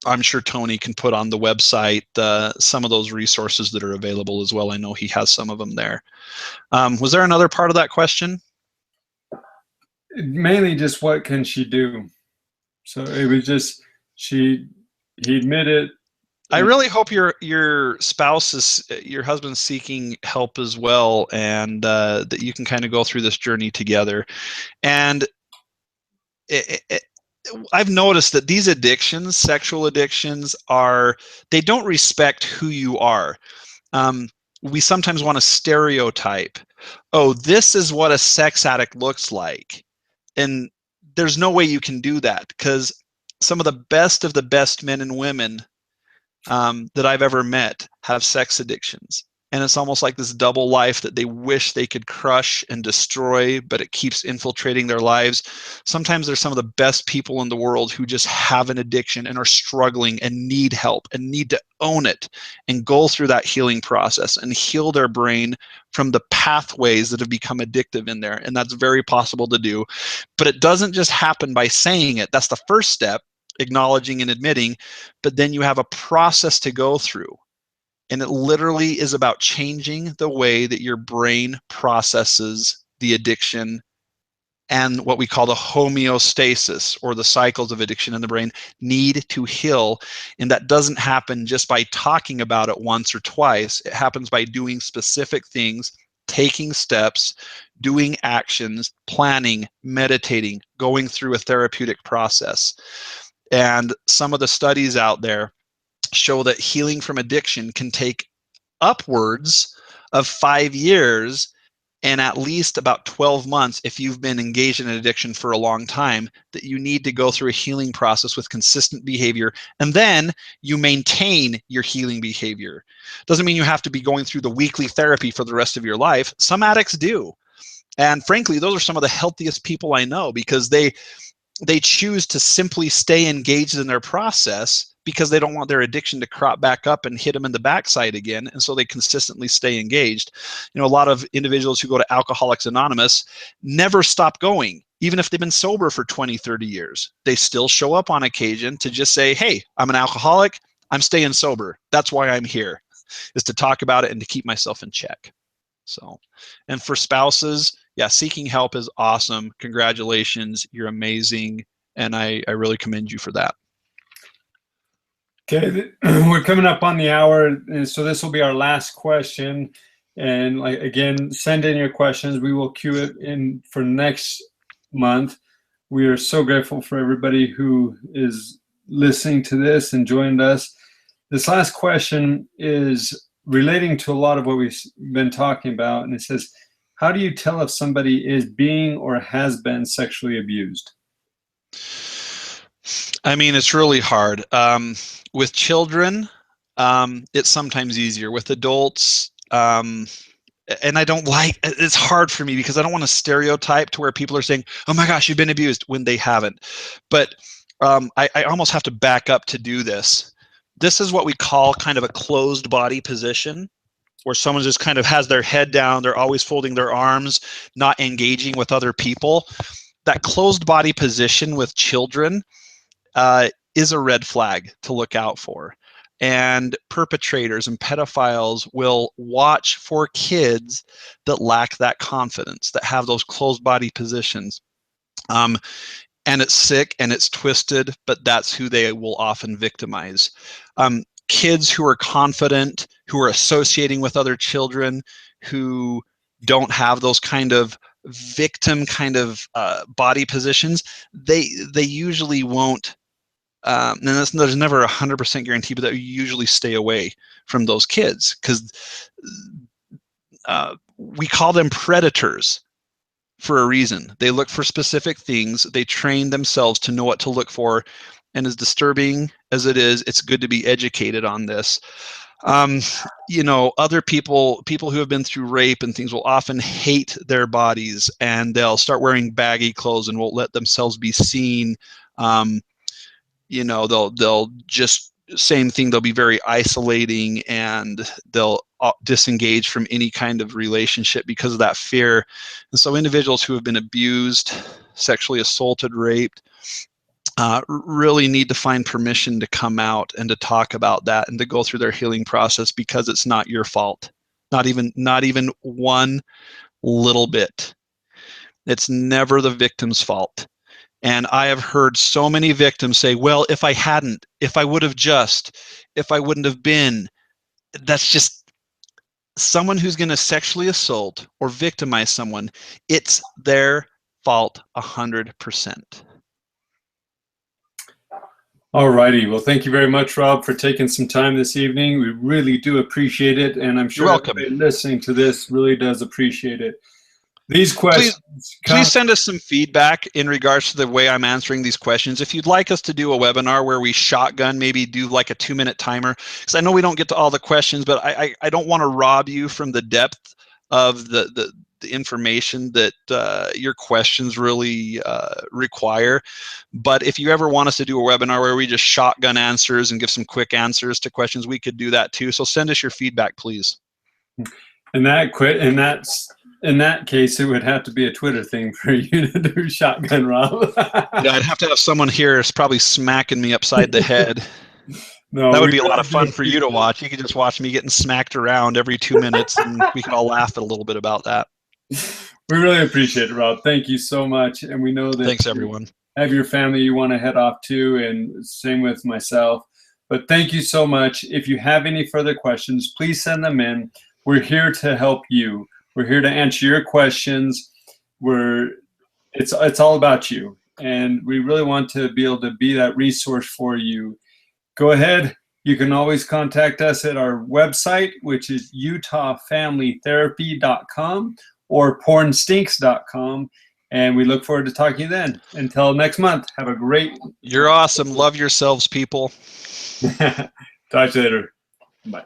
I'm sure Tony can put on the website some of those resources that are available as well. I know he has some of them there. Was there another part of that question? Mainly just what can she do? So it was just he admitted. I really hope your spouse your husband's seeking help as well, and that you can kind of go through this journey together. And I've noticed that these addictions, sexual addictions, they don't respect who you are. We sometimes want to stereotype, oh, this is what a sex addict looks like. And there's no way you can do that, because some of the best men and women that I've ever met have sex addictions. And it's almost like this double life that they wish they could crush and destroy, but it keeps infiltrating their lives. Sometimes there's some of the best people in the world who just have an addiction and are struggling and need help and need to own it and go through that healing process and heal their brain from the pathways that have become addictive in there. And that's very possible to do. But it doesn't just happen by saying it. That's the first step, acknowledging and admitting. But then you have a process to go through. And it literally is about changing the way that your brain processes the addiction, and what we call the homeostasis, or the cycles of addiction in the brain, need to heal. And that doesn't happen just by talking about it once or twice. It happens by doing specific things, taking steps, doing actions, planning, meditating, going through a therapeutic process. And some of the studies out there show that healing from addiction can take upwards of 5 years and at least about 12 months if you've been engaged in an addiction for a long time, that you need to go through a healing process with consistent behavior, and then you maintain your healing behavior. Doesn't mean you have to be going through the weekly therapy for the rest of your life. Some addicts do. And frankly, those are some of the healthiest people I know, because they choose to simply stay engaged in their process because they don't want their addiction to crop back up and hit them in the backside again. And so they consistently stay engaged. A lot of individuals who go to Alcoholics Anonymous never stop going. Even if they've been sober for 20, 30 years, they still show up on occasion to just say, hey, I'm an alcoholic. I'm staying sober. That's why I'm here, is to talk about it and to keep myself in check. So, and for spouses, yeah, seeking help is awesome. Congratulations. You're amazing. And I really commend you for that. Okay, we're coming up on the hour, and so this will be our last question. And again, send in your questions. We will queue it in for next month. We are so grateful for everybody who is listening to this and joined us. This last question is relating to a lot of what we've been talking about, and it says, how do you tell if somebody is being or has been sexually abused? I mean, it's really hard. With children, it's sometimes easier. With adults, and I don't like, it's hard for me because I don't want to stereotype to where people are saying, oh my gosh, you've been abused, when they haven't. But I almost have to back up to do this. This is what we call kind of a closed body position, where someone just kind of has their head down, they're always folding their arms, not engaging with other people. That closed body position with children is a red flag to look out for. And perpetrators and pedophiles will watch for kids that lack that confidence, that have those closed body positions. And it's sick and it's twisted, but that's who they will often victimize. Kids who are confident, who are associating with other children, who don't have those kind of victim kind of body positions, they usually won't. And there's never 100% guarantee, but that you usually stay away from those kids, because we call them predators for a reason. They look for specific things. They train themselves to know what to look for. And as disturbing as it is, it's good to be educated on this. Other people who have been through rape and things will often hate their bodies, and they'll start wearing baggy clothes and won't let themselves be seen. They'll just, same thing, they'll be very isolating, and they'll disengage from any kind of relationship because of that fear. And so individuals who have been abused, sexually assaulted, raped, really need to find permission to come out and to talk about that and to go through their healing process, because it's not your fault. Not even one little bit. It's never the victim's fault. And I have heard so many victims say, well, if I wouldn't have been. That's just someone who's going to sexually assault or victimize someone. It's their fault 100%. All righty. Well, thank you very much, Rob, for taking some time this evening. We really do appreciate it. And I'm sure everybody listening to this really does appreciate it. These questions. Please send us some feedback in regards to the way I'm answering these questions. If you'd like us to do a webinar where we shotgun, maybe do like a 2-minute timer, because I know we don't get to all the questions, but I don't want to rob you from the depth of the information that your questions really require. But if you ever want us to do a webinar where we just shotgun answers and give some quick answers to questions, we could do that too. So send us your feedback, please. In that case, it would have to be a Twitter thing for you to do shotgun, Rob. Yeah, I'd have to have someone here is probably smacking me upside the head. No, that would be a lot of fun for you to watch. You could just watch me getting smacked around every 2 minutes, and we can all laugh a little bit about that. We really appreciate it, Rob. Thank you so much. And we know that thanks, everyone. You have your family you want to head off to, and same with myself. But thank you so much. If you have any further questions, please send them in. We're here to help you. We're here to answer your questions. It's all about you, and we really want to be able to be that resource for you. Go ahead. You can always contact us at our website, which is utahfamilytherapy.com or pornstinks.com, and we look forward to talking to you then. Until next month, have a great. You're awesome. Love yourselves, people. Talk to you later. Bye.